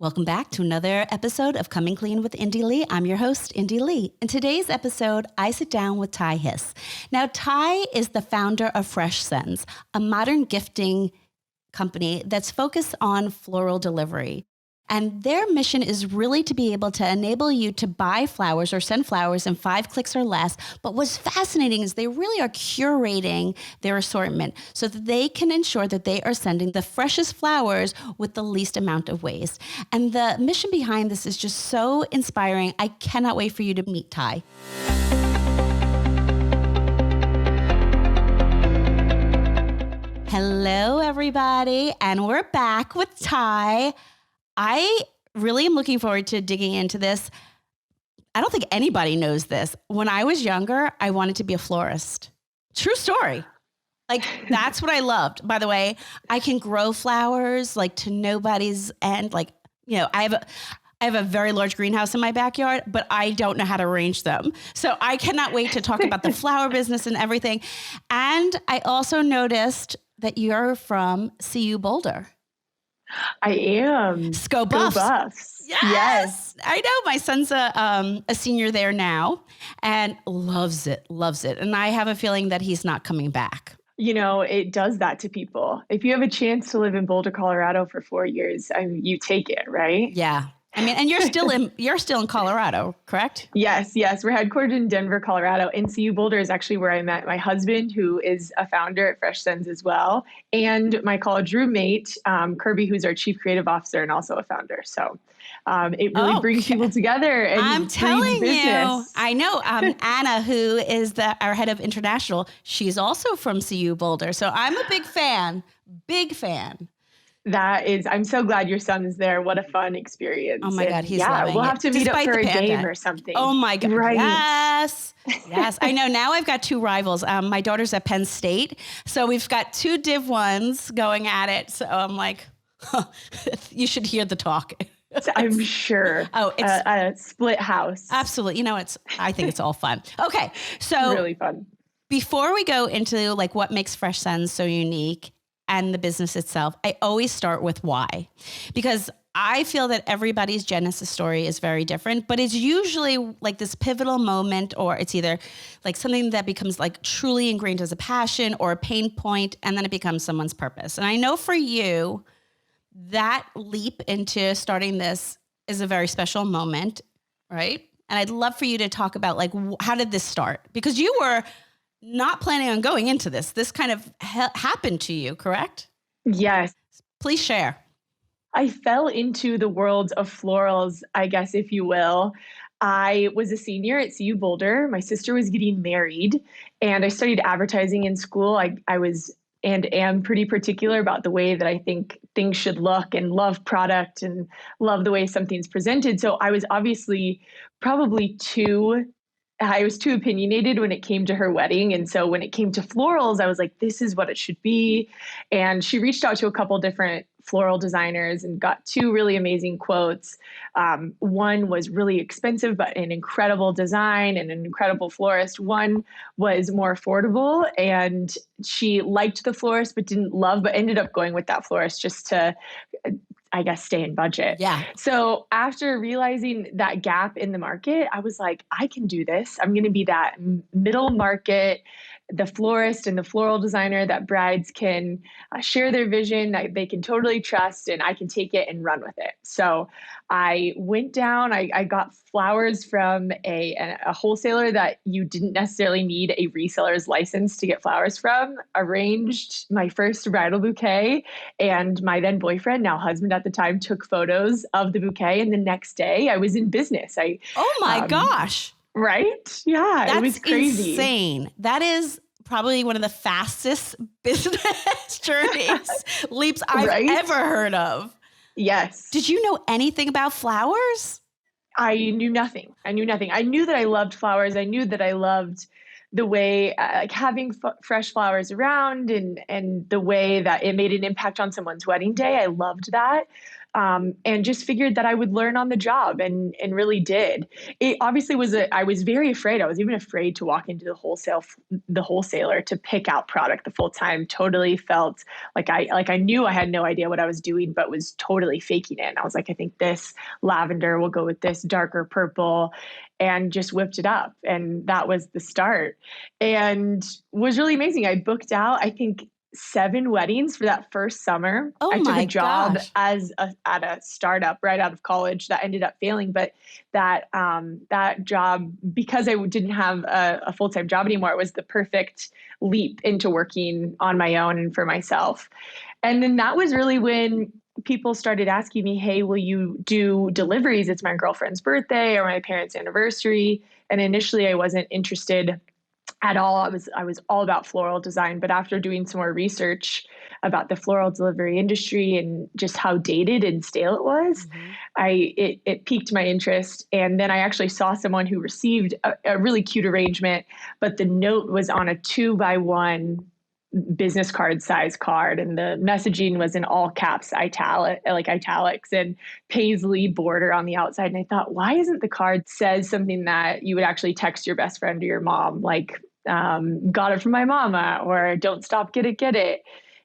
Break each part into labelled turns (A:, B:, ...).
A: Welcome back to another episode of Coming Clean with Indy Lee. I'm your host, Indy Lee. In today's episode, I sit down with Ty Hiss. Now, Ty is the founder of freshest, a modern gifting company that's focused on floral delivery. And their mission is really to be able to enable you to buy flowers or send flowers in 5 clicks or less. But what's fascinating is they really are curating their assortment so that they can ensure that they are sending the freshest flowers with the least amount of waste. And the mission behind this is just so inspiring. I cannot wait for you to meet Ty. Hello, everybody. And we're back with Ty. I really am looking forward to digging into this. I don't think anybody knows this. When I was younger, I wanted to be a florist. True story. Like, that's what I loved. By the way, I can grow flowers like to nobody's end. Like, you know, I have a very large greenhouse in my backyard, but I don't know how to arrange them. So I cannot wait to talk about the flower business and everything. And I also noticed that you're from CU Boulder.
B: I am.
A: Go
B: Go
A: Buffs.
B: Buffs.
A: Yes. I know. My son's a senior there now and loves it. And I have a feeling that he's not coming back.
B: You know, it does that to people. If you have a chance to live in Boulder, Colorado for 4 years, you take it, right?
A: Yeah. I mean, and you're still in Colorado, correct?
B: Yes. We're headquartered in Denver, Colorado. And CU Boulder is actually where I met my husband, who is a founder at freshest as well, and my college roommate, Kirby, who's our chief creative officer and also a founder. So it really brings people together. And
A: I'm telling
B: business.
A: you, I know. Anna, who is our head of international, she's also from CU Boulder. So I'm a big fan.
B: I'm so glad your son is there. What a fun experience.
A: Oh my God, he's loving
B: we'll
A: it.
B: have to meet
A: Despite
B: up for
A: the
B: a
A: pandemic.
B: game or something.
A: Oh my God.
B: Right.
A: Yes. I know. Now I've got 2 rivals. My daughter's at Penn State. So we've got 2 Div 1s going at it. So I'm like, you should hear the talk.
B: I'm sure.
A: Oh, it's
B: a split house.
A: Absolutely. You know, I think it's all fun. Okay. So
B: really fun.
A: Before we go into like what makes freshest so unique and the business itself, I always start with why, because I feel that everybody's genesis story is very different, but it's usually like this pivotal moment, or it's either like something that becomes like truly ingrained as a passion or a pain point, and then it becomes someone's purpose. And I know for you, that leap into starting this is a very special moment, right? And I'd love for you to talk about like, how did this start? Because you were not planning on going into this. This kind of happened to you, correct?
B: Yes.
A: Please share.
B: I fell into the world of florals, I guess, if you will. I was a senior at CU Boulder. My sister was getting married, and I studied advertising in school. I was and am pretty particular about the way that I think things should look, and love product and love the way something's presented. So I was obviously probably I was too opinionated when it came to her wedding. And so when it came to florals, I was like, this is what it should be. And she reached out to a couple different floral designers and got 2 really amazing quotes. One was really expensive, but an incredible design and an incredible florist. One was more affordable, and she liked the florist, but ended up going with that florist just to, I guess, stay in budget.
A: Yeah.
B: So after realizing that gap in the market, I was like, I can do this. I'm going to be that middle market, the florist and the floral designer that brides can share their vision, that they can totally trust, and I can take it and run with it. So I went down, I got flowers from a wholesaler that you didn't necessarily need a reseller's license to get flowers from, arranged my first bridal bouquet, and my then boyfriend, now husband at the time, took photos of the bouquet. And the next day I was in business.
A: Oh my gosh.
B: Right? Yeah.
A: That's
B: it was crazy.
A: Insane. That is probably one of the fastest business leaps I've ever heard of.
B: Yes.
A: Did you know anything about flowers?
B: I knew nothing. I knew that I loved flowers. I knew that I loved the way like having fresh flowers around, and the way that it made an impact on someone's wedding day. I loved that. and just figured that I would learn on the job, and really did. It obviously I was very afraid. I was even afraid to walk into the wholesaler to pick out product the full time. Totally felt like I knew I had no idea what I was doing, but was totally faking it. And I was like, I think this lavender will go with this darker purple, and just whipped it up. And that was the start, and was really amazing. I booked out, I think, 7 weddings for that first summer.
A: Oh
B: I took a
A: my
B: job
A: gosh.
B: at a startup right out of college that ended up failing, but that job, because I didn't have a full time job anymore, it was the perfect leap into working on my own and for myself. And then that was really when people started asking me, "Hey, will you do deliveries? It's my girlfriend's birthday or my parents' anniversary." And initially, I wasn't interested at all. I was all about floral design, but after doing some more research about the floral delivery industry and just how dated and stale it was,
A: Mhm.
B: it piqued my interest. And then I actually saw someone who received a really cute arrangement, but the note was on a 2x1 business card size card, and the messaging was in all caps, italics, and paisley border on the outside. And I thought, why isn't the card says something that you would actually text your best friend or your mom, like, got it from my mama, or don't stop, get it.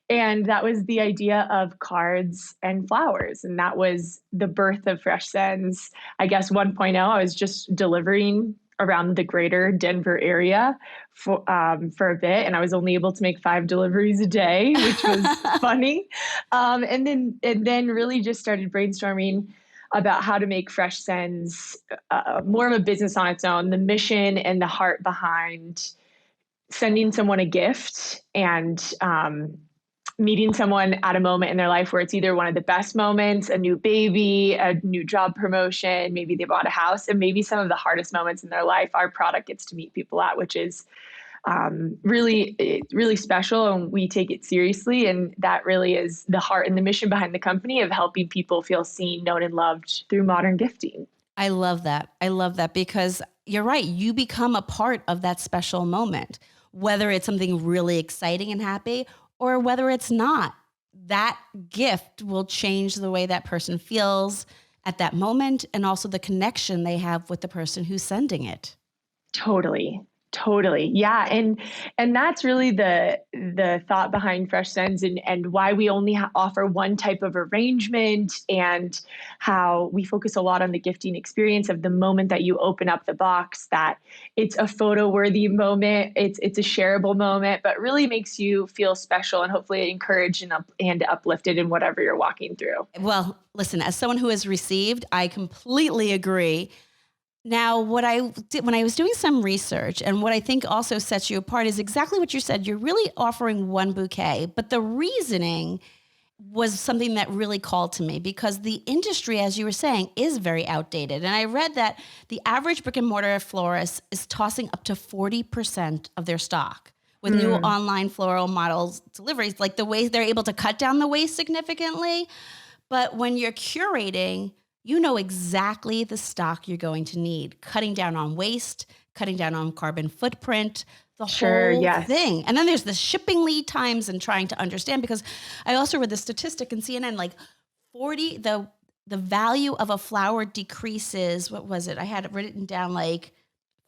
B: And that was the idea of cards and flowers. And that was the birth of Fresh Sends. I guess 1.0, I was just delivering around the greater Denver area for a bit. And I was only able to make 5 deliveries a day, which was funny. And then really just started brainstorming about how to make Fresh Sends more of a business on its own, the mission and the heart behind sending someone a gift, and meeting someone at a moment in their life where it's either one of the best moments, a new baby, a new job promotion, maybe they bought a house, and maybe some of the hardest moments in their life, our product gets to meet people at, which is really special. And we take it seriously. And that really is the heart and the mission behind the company, of helping people feel seen, known, and loved through modern gifting.
A: I love that. I love that because you're right. You become a part of that special moment, whether it's something really exciting and happy or whether it's not. That gift will change the way that person feels at that moment and also the connection they have with the person who's sending it.
B: Totally. Totally. Yeah. And that's really the thought behind Fresh Sends, and why we only offer one type of arrangement, and how we focus a lot on the gifting experience of the moment that you open up the box, that it's a photo worthy moment. It's a shareable moment, but really makes you feel special and hopefully encouraged and uplifted in whatever you're walking through.
A: Well, listen, as someone who has received, I completely agree. Now, what I did when I was doing some research, and what I think also sets you apart, is exactly what you said. You're really offering one bouquet, but the reasoning was something that really called to me because the industry, as you were saying, is very outdated. And I read that the average brick and mortar florist is tossing up to 40% of their stock with new
B: Mm,
A: online floral models deliveries, like the way they're able to cut down the waste significantly. But when you're curating, you know exactly the stock you're going to need, cutting down on waste, cutting down on carbon footprint, the
B: sure.
A: whole
B: Yes.
A: thing. And then there's the shipping lead times and trying to understand, because I also read the statistic in CNN, like 40, the value of a flower decreases, what was it? I had it written down like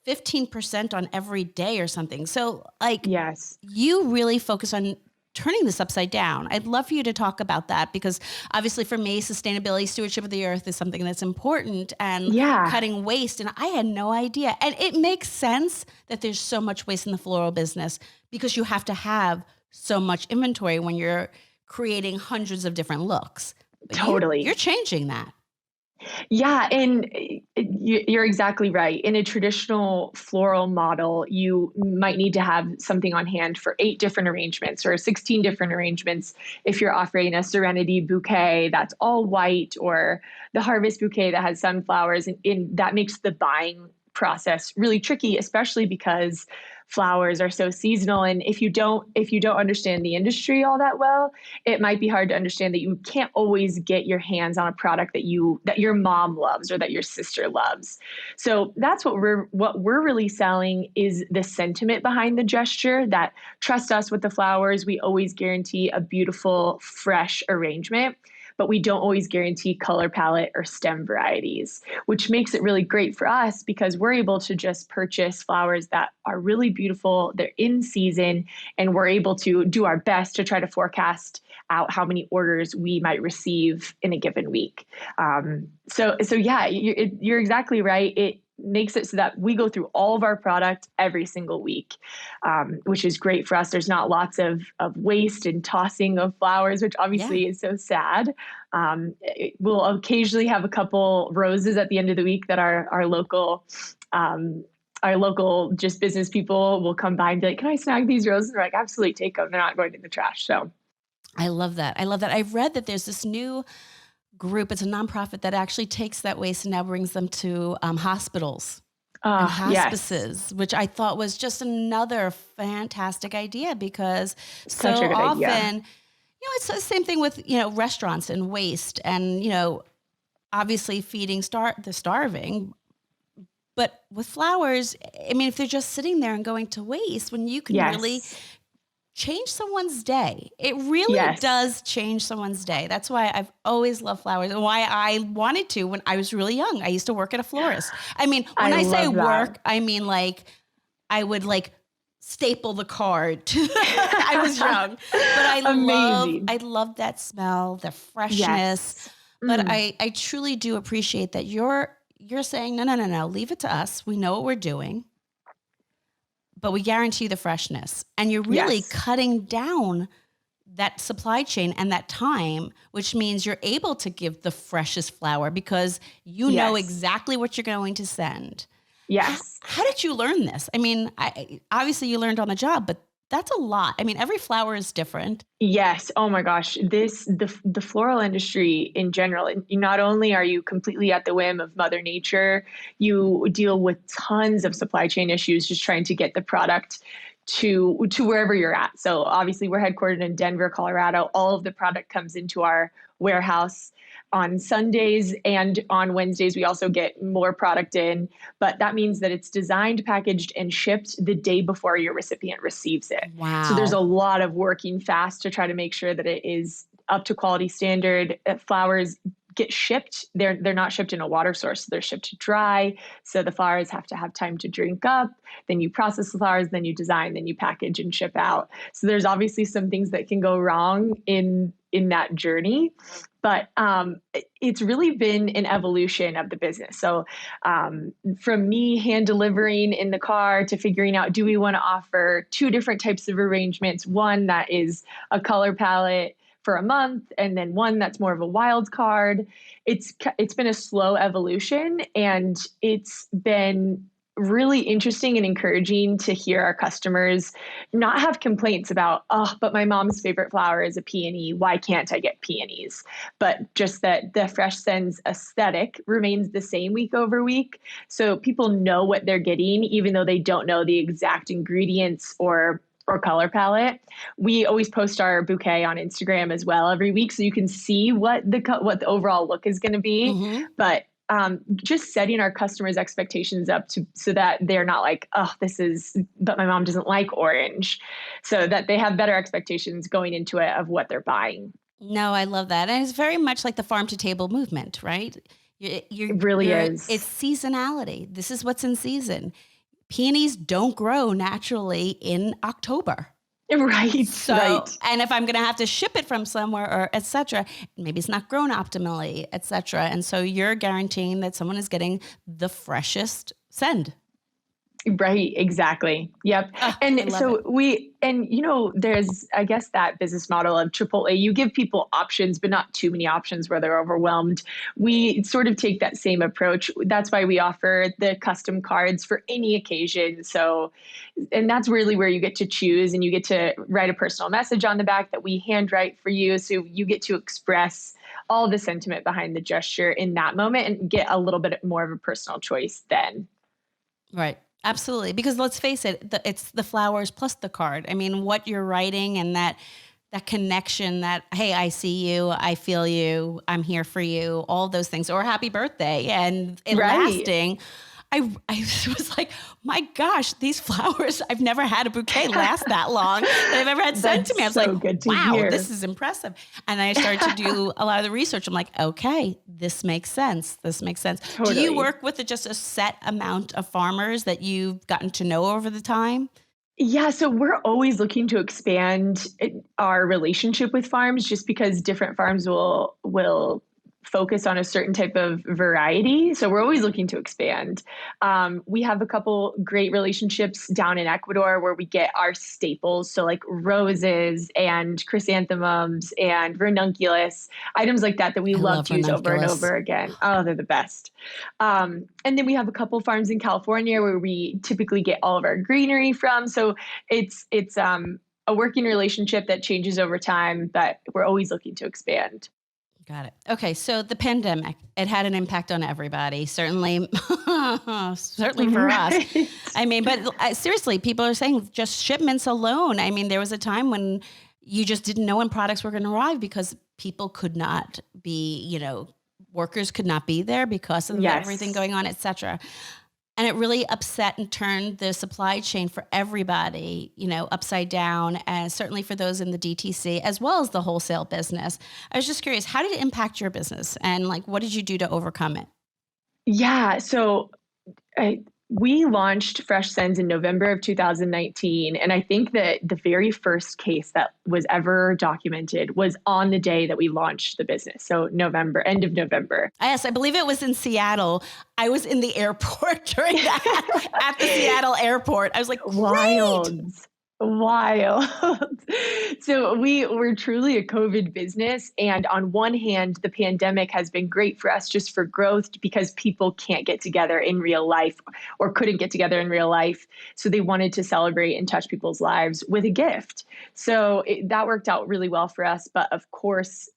A: 15% on every day or something. So like
B: Yes.
A: you really focus on turning this upside down. I'd love for you to talk about that because obviously for me, sustainability, stewardship of the earth is something that's important, and
B: Yeah.
A: cutting waste. And I had no idea. And it makes sense that there's so much waste in the floral business because you have to have so much inventory when you're creating hundreds of different looks. But you're
B: Totally.
A: changing that.
B: Yeah, and you're exactly right. In a traditional floral model, you might need to have something on hand for 8 different arrangements or 16 different arrangements if you're offering a Serenity bouquet that's all white, or the Harvest bouquet that has sunflowers, and that makes the buying process really tricky, especially because flowers are so seasonal. And if you don't understand the industry all that well, it might be hard to understand that you can't always get your hands on a product that your mom loves or that your sister loves. So that's what we're really selling, is the sentiment behind the gesture, that trust us with the flowers, we always guarantee a beautiful, fresh arrangement. but we don't always guarantee color palette or stem varieties, which makes it really great for us because we're able to just purchase flowers that are really beautiful, they're in season, and we're able to do our best to try to forecast out how many orders we might receive in a given week. So yeah, you're exactly right. It makes it so that we go through all of our product every single week, which is great for us. There's not lots of waste and tossing of flowers, which obviously is so sad. We'll occasionally have a couple roses at the end of the week that our local just business people will come by and be like, can I snag these roses? We're like, absolutely, take them. They're not going in the trash. So
A: I love that. I love that. I've read that there's this new group. It's a nonprofit that actually takes that waste and now brings them to hospitals and hospices, which I thought was just another fantastic idea because so often, it's the same thing with, restaurants and waste and, obviously feeding the starving. But with flowers, I mean, if they're just sitting there and going to waste, when you can really change someone's day. It really does change someone's day. That's why I've always loved flowers and why I wanted to when I was really young. I used to work at a florist. I mean, when I say work, I mean like I would like staple the card. I was young, but I love that smell, the freshness. But I truly do appreciate that you're saying, no, leave it to us. We know what we're doing. But we guarantee the freshness. And you're really cutting down that supply chain and that time, which means you're able to give the freshest flower because you know exactly what you're going to send.
B: Yes.
A: How did you learn this? I mean, obviously you learned on the job, but that's a lot. I mean, every flower is different.
B: Yes. Oh my gosh. The floral industry in general, not only are you completely at the whim of Mother Nature, you deal with tons of supply chain issues just trying to get the product to wherever you're at. So obviously we're headquartered in Denver, Colorado. All of the product comes into our warehouse on Sundays, and on Wednesdays we also get more product in, but that means that it's designed, packaged, and shipped the day before your recipient receives it.
A: Wow.
B: So there's a lot of working fast to try to make sure that it is up to quality standard. Flowers get shipped. They're not shipped in a water source. They're shipped dry. So the flowers have to have time to drink up. Then you process the flowers, then you design, then you package and ship out. So there's obviously some things that can go wrong in that journey. But it's really been an evolution of the business. So from me hand delivering in the car to figuring out, do we want to offer two different types of arrangements? One that is a color palette for a month, and then one that's more of a wild card. It's been a slow evolution, and it's been really interesting and encouraging to hear our customers not have complaints about, oh, but my mom's favorite flower is a peony. Why can't I get peonies? But just that the Fresh Scents aesthetic remains the same week over week. So people know what they're getting, even though they don't know the exact ingredients or color palette. We always post our bouquet on Instagram as well every week, so you can see what the overall look is going to be. Mm-hmm. But just setting our customers' expectations up so that they're not like, oh, but my mom doesn't like orange, so that they have better expectations going into it of what they're buying.
A: No, I love that. And it's very much like the farm to table movement, right?
B: It really is.
A: It's seasonality. This is what's in season. Peonies don't grow naturally in October.
B: Right.
A: So,
B: right.
A: And if I'm going to have to ship it from somewhere or et cetera, maybe it's not grown optimally, et cetera. And so you're guaranteeing that someone is getting the freshest send.
B: Right. Exactly. Yep. And so there's, I guess, that business model of AAA. You give people options, but not too many options where they're overwhelmed. We sort of take that same approach. That's why we offer the custom cards for any occasion. So, and that's really where you get to choose, and you get to write a personal message on the back that we handwrite for you. So you get to express all the sentiment behind the gesture in that moment and get a little bit more of a personal choice then.
A: Right. Absolutely. Because let's face it, it's the flowers plus the card. I mean, what you're writing and that connection that, hey, I see you, I feel you, I'm here for you, all those things, or happy birthday and it lasting. I was like, my gosh, these flowers, I've never had a bouquet last that long that I've ever had sent to me. I
B: That's
A: was like,
B: so good to
A: wow,
B: hear.
A: this is impressive. And I started to do a lot of the research. I'm like, okay, this makes sense. This makes sense. Do you
B: Totally.
A: work with just a set amount of farmers that you've gotten to know over the time?
B: Yeah, so we're always looking to expand our relationship with farms just because different farms will focus on a certain type of variety. So we're always looking to expand. We have a couple great relationships down in Ecuador where we get our staples. So like roses and chrysanthemums and ranunculus, items like that that we
A: I
B: love
A: love
B: to use over and
A: ranunculus.
B: over again. Oh, they're the best. And then we have a couple farms in California where we typically get all of our greenery from. So it's a working relationship that changes over time, but we're always looking to expand.
A: Got it. Okay, so the pandemic, it had an impact on everybody, certainly, certainly for us.
B: Right.
A: I mean, but seriously, people are saying just shipments alone. I mean, there was a time when you just didn't know when products were going to arrive because people could not be, workers could not be there because of everything
B: Yes.
A: going on, et cetera. And it really upset and turned the supply chain for everybody, upside down, and certainly for those in the DTC as well as the wholesale business. I was just curious, how did it impact your business? And like, what did you do to overcome it?
B: Yeah. So I, we launched Fresh Sends in November of 2019. And I think that the very first case that was ever documented was on the day that we launched the business. So November, end of November.
A: Yes, I believe it was in Seattle. I was in the airport during that, at the Seattle airport. I was like, great.
B: Wild. Wild. So we were truly a COVID business. And on one hand, the pandemic has been great for us just for growth because people can't get together in real life or couldn't get together in real life. So they wanted to celebrate and touch people's lives with a gift. So that worked out really well for us. But of course,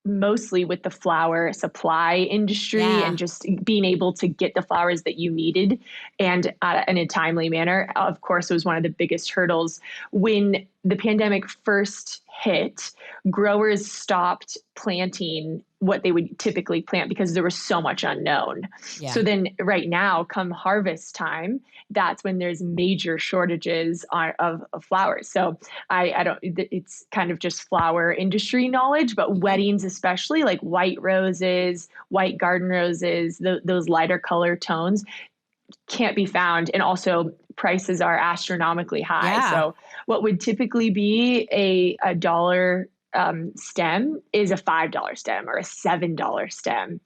B: mostly with the flower supply industry
A: Yeah.
B: and just being able to get the flowers that you needed and in a timely manner. Of course, it was one of the biggest hurdles. When the pandemic first hit, growers stopped planting what they would typically plant because there was so much unknown.
A: Yeah.
B: So then right now, come harvest time, that's when there's major shortages of flowers. So I don't, it's kind of just flower industry knowledge, but
A: Mhm.
B: weddings, especially like white roses, white garden roses, those lighter color tones can't be found. And also prices are astronomically high.
A: Yeah.
B: So what would typically be a dollar stem is a $5 stem or a $7 stem,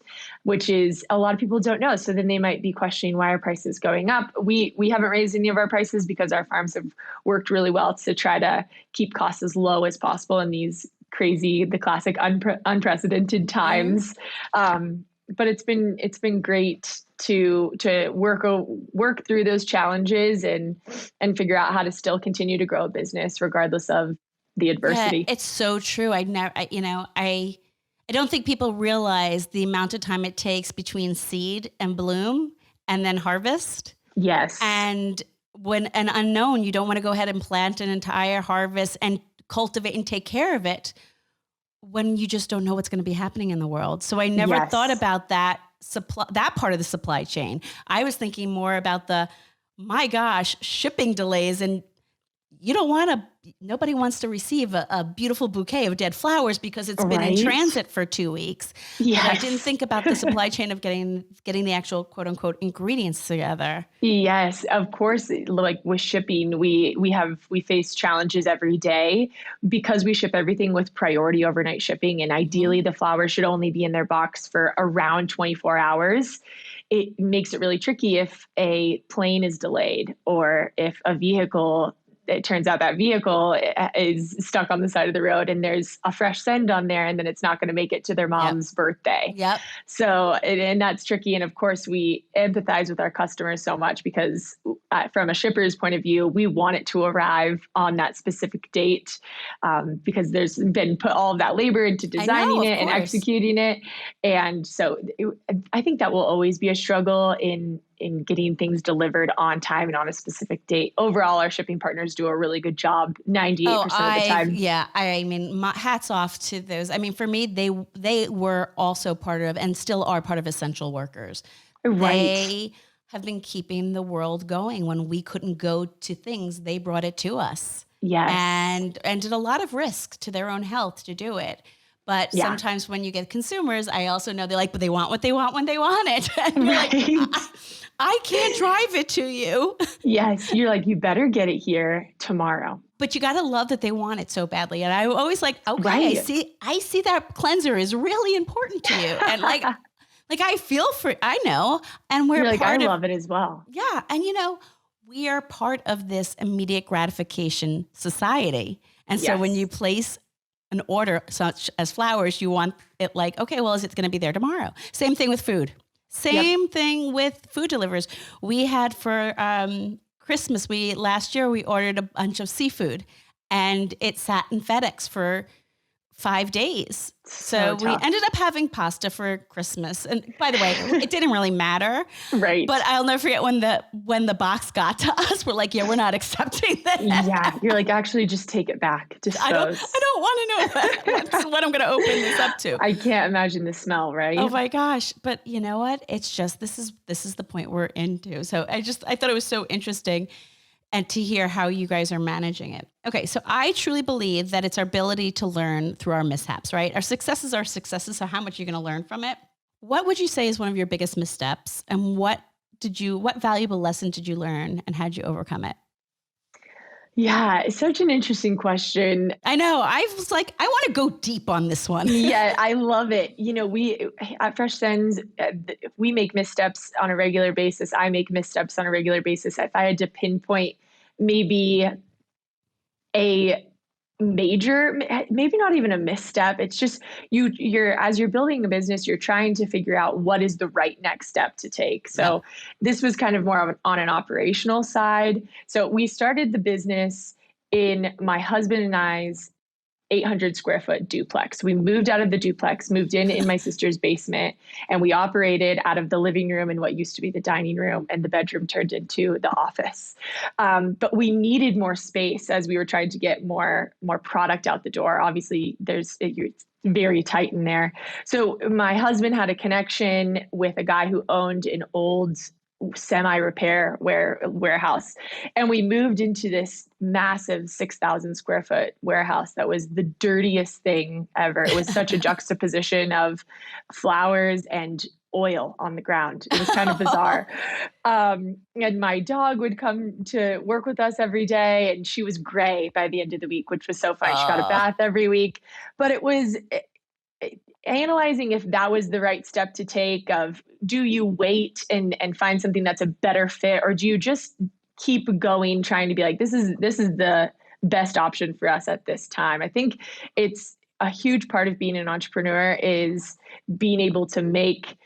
B: which is a lot of people don't know. So then they might be questioning why are prices going up. We haven't raised any of our prices because our farms have worked really well to try to keep costs as low as possible in these crazy, the classic unprecedented
A: Mhm.
B: times. But it's been great to work through those challenges and figure out how to still continue to grow a business regardless of the
A: Yeah,
B: adversity.
A: it's so true. I don't think people realize the amount of time it takes between seed and bloom and then harvest.
B: Yes.
A: And when an unknown, you don't want to go ahead and plant an entire harvest and cultivate and take care of it when you just don't know what's going to be happening in the world. So I never thought
B: Yes.
A: about that part of the supply chain. I was thinking more about my gosh, shipping delays, and you don't want to nobody wants to receive a beautiful bouquet of dead flowers because it's been in
B: Right?
A: transit for 2 weeks. But I didn't
B: Yes.
A: think about the supply chain of getting the actual quote unquote ingredients together.
B: Yes, of course. Like with shipping, we face challenges every day because we ship everything with priority overnight shipping, and
A: Hmm.
B: ideally the flowers should only be in their box for around 24 hours. It makes it really tricky if a plane is delayed or if a vehicle, it turns out that vehicle is stuck on the side of the road and there's a fresh send on there and then it's not going to make it to their
A: Yep.
B: mom's birthday.
A: Yep.
B: So, and that's tricky. And of course, we empathize with our customers so much because, from a shipper's point of view, we want it to arrive on that specific date because there's been put all of that labor into
A: I know,
B: designing
A: of
B: it and
A: course.
B: executing it. And so, I think that will always be a struggle in getting things delivered on time and on a specific date. Overall, our shipping partners do a really good job,
A: Oh,
B: 98% of the time.
A: yeah. I mean, my hats off to those. I mean, for me, they were also part of and still are part of essential workers.
B: Right.
A: They have been keeping the world going. When we couldn't go to things, they brought it to us.
B: Yes.
A: And did a lot of risk to their own health to do it. But
B: Yeah.
A: sometimes when you get consumers, I also know they're like, but they want what they want when they want it. And you're like,
B: Right.
A: I can't drive it to you.
B: Yes. You're like, you better get it here tomorrow.
A: But you got to love that they want it so badly. And I always like, okay,
B: Right.
A: I see that cleanser is really important to you. And like I feel for, I know. And we're
B: You're like, I
A: part of,
B: love it as well.
A: yeah. And we are part of this immediate gratification society. And so when you
B: Yes.
A: place an order such as flowers, you want it like, okay, well, is it going to be there tomorrow? Same thing with food.
B: Yep.
A: Same thing with food deliverers. We had for Christmas, last year we ordered a bunch of seafood and it sat in FedEx for 5 days. So we
B: tough.
A: ended up having pasta for Christmas. And by the way, it didn't really matter.
B: Right.
A: But I'll never forget when the box got to us, we're like, yeah, we're not accepting that.
B: Yeah. You're like, actually just take it back. Dispose.
A: I don't want to know what I'm going to open this up to.
B: I can't imagine the smell, right?
A: Oh my gosh. But you know what? It's just, this is the point we're into. So I thought it was so interesting and to hear how you guys are managing it. Okay. So I truly believe that it's our ability to learn through our mishaps, right? Our successes are successes. So how much you're going to learn from it. What would you say is one of your biggest missteps, and what valuable lesson did you learn, and how did you overcome it?
B: Yeah. It's such an interesting question.
A: I know. I was like, I want to go deep on this one.
B: Yeah, I love it. We at Fresh Sends, we make missteps on a regular basis. I make missteps on a regular basis. If I had to pinpoint maybe a major, maybe not even a misstep, it's just you're as you're building a business, you're trying to figure out what is the right next step to take. So this was kind of more of on an operational side. So we started the business in my husband and I's 800 square foot duplex. We moved out of the duplex, moved in my sister's basement, and we operated out of the living room and what used to be the dining room, and the bedroom turned into the office. But we needed more space as we were trying to get more product out the door. Obviously, it's very tight in there. So my husband had a connection with a guy who owned an old semi-repair warehouse, and we moved into this massive 6,000 square foot warehouse that was the dirtiest thing ever. It was such a juxtaposition of flowers and oil on the ground. It was kind of bizarre. And my dog would come to work with us every day, and she was gray by the end of the week, which was so fun. She got a bath every week, but it was analyzing if that was the right step to take. Of, do you wait and find something that's a better fit, or do you just keep going, trying to be like, this is the best option for us at this time? I think it's a huge part of being an entrepreneur is being able to make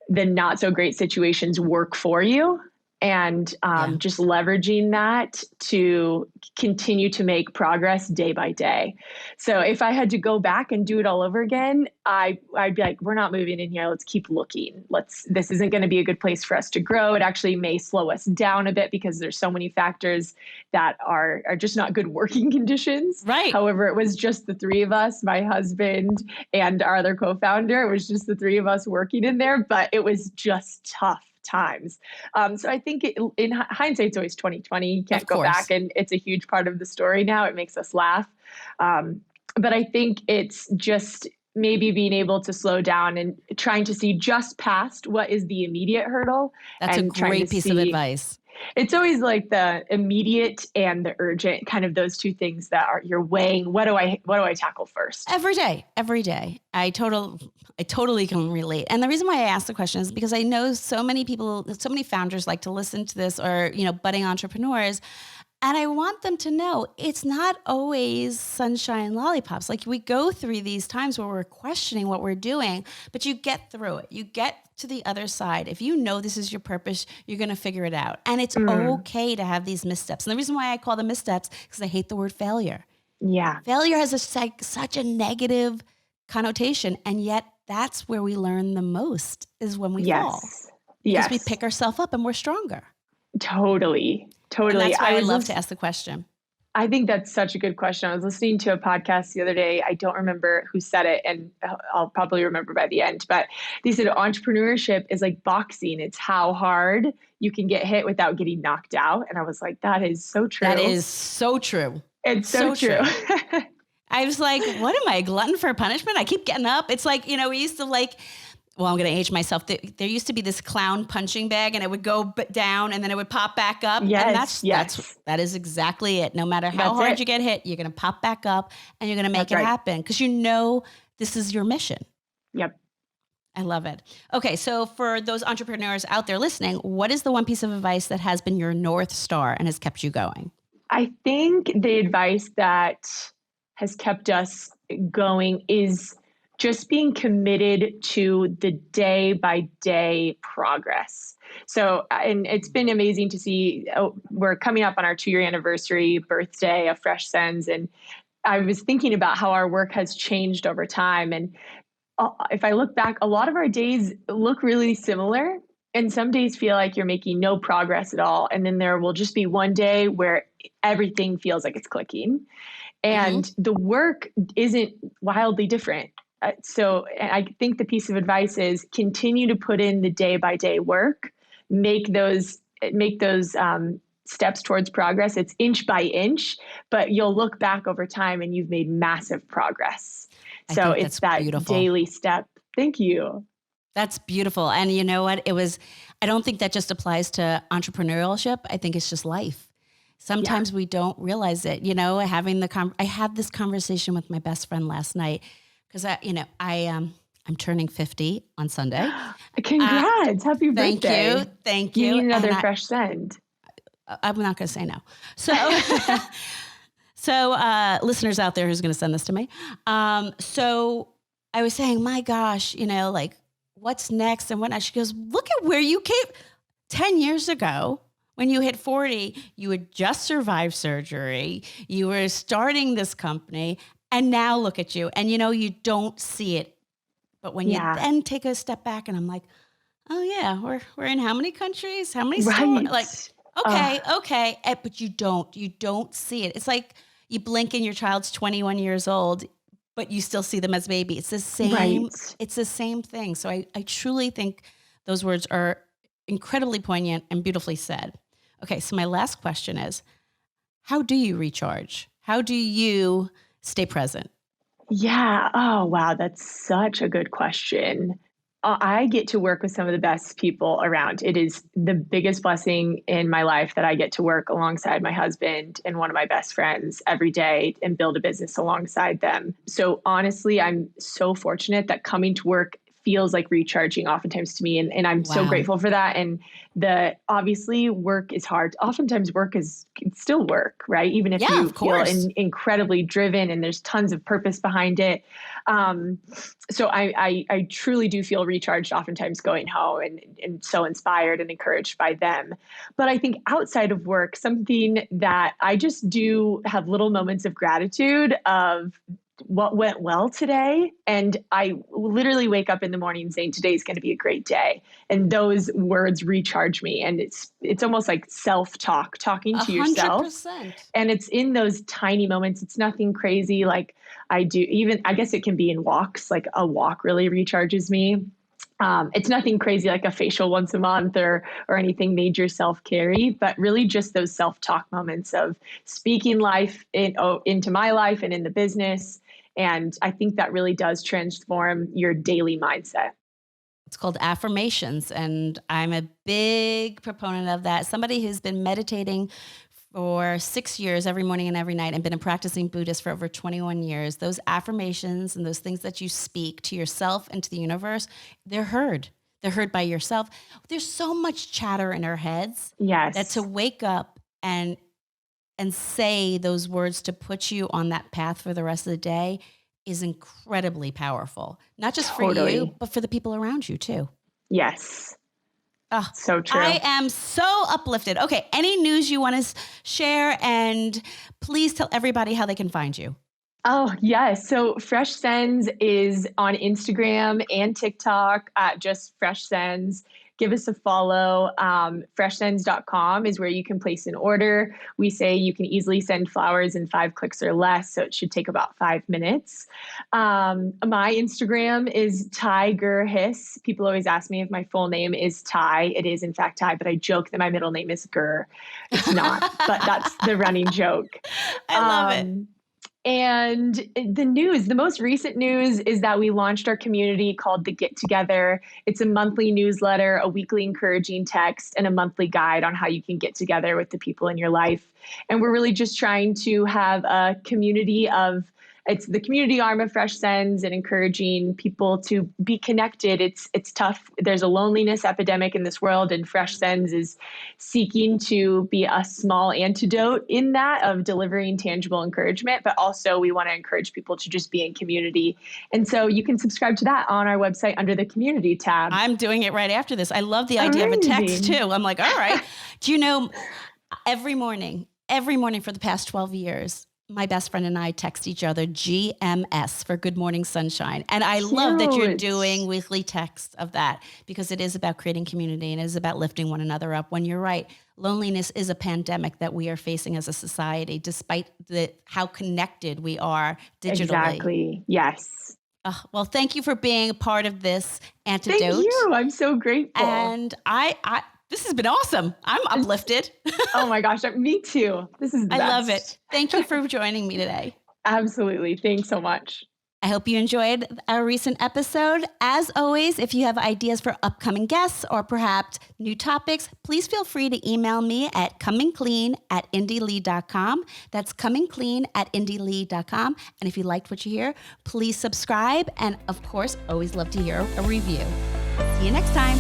B: the not so great situations work for you, and just leveraging that to continue to make progress day by day. So if I had to go back and do it all over again, I'd be like, we're not moving in here. Let's keep looking. This isn't going to be a good place for us to grow. It actually may slow us down a bit because there's so many factors that are just not good working conditions.
A: Right.
B: However, it was just the three of us, my husband and our other co-founder. It was just the three of us working in there, but it was just tough times. So I think in hindsight, it's always 2020. You can't go back, and it's a huge part of the story now. It makes us laugh. But I think it's just maybe being able to slow down and trying to see just past what is the immediate hurdle.
A: That's a great piece of advice.
B: It's always like the immediate and the urgent, kind of those two things that you're weighing. What do I tackle first?
A: Every day. I totally can relate. And the reason why I asked the question is because I know so many people, so many founders like to listen to this, or, budding entrepreneurs. And I want them to know it's not always sunshine and lollipops. Like, we go through these times where we're questioning what we're doing, but you get through it. You get to the other side. If you know this is your purpose, you're going to figure it out. And it's okay to have these missteps. And the reason why I call them missteps is because I hate the word failure.
B: Yeah.
A: Failure has such a negative connotation. And yet that's where we learn the most, is when we fall. Because we pick ourselves up and we're stronger.
B: Totally.
A: And that's why I love to ask the question.
B: I think that's such a good question. I was listening to a podcast the other day. I don't remember who said it, and I'll probably remember by the end, but they said entrepreneurship is like boxing. It's how hard you can get hit without getting knocked out. And I was like, that is so
A: That
B: true.
A: is so true.
B: It's so true.
A: I was like, what am I, a glutton for punishment? I keep getting up. It's like, we used to well, I'm going to age myself. There used to be this clown punching bag and it would go down and then it would pop back up.
B: Yes,
A: And that is exactly it. No matter how hard you get hit, you're going to pop back up and you're going to make it happen because this is your mission.
B: Yep.
A: I love it. Okay. So for those entrepreneurs out there listening, what is the one piece of advice that has been your North Star and has kept you going?
B: I think the advice that has kept us going is just being committed to the day by day progress. So, and it's been amazing to see, we're coming up on our 2-year anniversary birthday of Fresh Sends. And I was thinking about how our work has changed over time. And if I look back, a lot of our days look really similar. And some days feel like you're making no progress at all. And then there will just be one day where everything feels like it's clicking. And the work isn't wildly different. So I think the piece of advice is continue to put in the day by day work, make those steps towards progress. It's inch by inch, but you'll look back over time and you've made massive progress. So it's that beautiful daily step. Thank you.
A: That's beautiful. And you know what? I don't think that just applies to entrepreneurship. I think it's just life. Sometimes we don't realize it, I had this conversation with my best friend last night because I'm turning 50 on Sunday.
B: Congrats. Happy birthday.
A: Thank you.
B: You need another Fresh Send.
A: I'm not going to say no. So, listeners out there who's going to send this to me. So I was saying, my gosh, what's next and whatnot. She goes, look at where you came 10 years ago. When you hit 40, you had just survived surgery. You were starting this company, and now look at you. And you don't see it. But when you then take a step back, and I'm like, oh yeah, we're in how many countries? How many stores? Like, okay. But you don't see it. It's like you blink and your child's 21 years old, but you still see them as baby. It's the same. It's the same thing. So I truly think those words are incredibly poignant and beautifully said. Okay, so my last question is, how do you recharge? How do you stay present?
B: Yeah. Oh, wow. That's such a good question. I get to work with some of the best people around. It is the biggest blessing in my life that I get to work alongside my husband and one of my best friends every day and build a business alongside them. So honestly, I'm so fortunate that coming to work feels like recharging oftentimes to me. And I'm so grateful for that. And obviously work is hard. Oftentimes it's still work, right? Even if you feel incredibly driven and there's tons of purpose behind it. So I truly do feel recharged oftentimes going home and so inspired and encouraged by them. But I think outside of work, something that I just do have little moments of gratitude of what went well today. And I literally wake up in the morning saying, today's going to be a great day. And those words recharge me. And it's almost like self-talk, talking to yourself.
A: 100%.
B: And it's in those tiny moments. It's nothing crazy. Like I guess it can be in walks, like a walk really recharges me. It's nothing crazy like a facial once a month or anything major self-care, but really just those self-talk moments of speaking life into my life and in the business. And I think that really does transform your daily mindset.
A: It's called affirmations. And I'm a big proponent of that. Somebody who's been meditating for 6 years every morning and every night and been a practicing Buddhist for over 21 years. Those affirmations and those things that you speak to yourself and to the universe, they're heard. They're heard by yourself. There's so much chatter in our heads.
B: Yes.
A: That to wake up and say those words to put you on that path for the rest of the day is incredibly powerful. Not just for you, but for the people around you too.
B: Yes.
A: Oh,
B: so true.
A: I am so uplifted. Okay. Any news you want to share? And please tell everybody how they can find you.
B: Oh, yes. So Fresh Sends is on Instagram and TikTok at just Fresh Sends. Give us a follow. Freshsends.com is where you can place an order. We say you can easily send flowers in 5 clicks or less, so it should take about 5 minutes. My Instagram is Tiger Hiss. People always ask me if my full name is Ty. It is, in fact, Ty, but I joke that my middle name is Gur. It's not, but that's the running joke.
A: I love it.
B: Um, and the most recent news is that we launched our community called The Get Together. It's a monthly newsletter, a weekly encouraging text, and a monthly guide on how you can get together with the people in your life. And we're really just trying to have a community it's the community arm of Fresh Sends and encouraging people to be connected. It's tough. There's a loneliness epidemic in this world, and Fresh Sends is seeking to be a small antidote in that of delivering tangible encouragement, but also we want to encourage people to just be in community. And so you can subscribe to that on our website under the community tab.
A: I'm doing it right after this. I love the idea
B: Amazing.
A: of a text too. I'm like, all right. Do you know, every morning for the past 12 years, my best friend and I text each other GMS for Good Morning Sunshine. And I love that you're doing weekly texts of that, because it is about creating community and it is about lifting one another up. When you're right, loneliness is a pandemic that we are facing as a society, despite how connected we are digitally.
B: Exactly. Yes.
A: Well, thank you for being a part of this antidote.
B: Thank you. I'm so grateful.
A: And this has been awesome. I'm uplifted.
B: Oh my gosh, me too. This is the best.
A: I love it. Thank you for joining me today.
B: Absolutely. Thanks so much.
A: I hope you enjoyed our recent episode. As always, if you have ideas for upcoming guests or perhaps new topics, please feel free to email me at comingclean@indylee.com. That's comingclean@indylee.com. And if you liked what you hear, please subscribe. And of course, always love to hear a review. See you next time.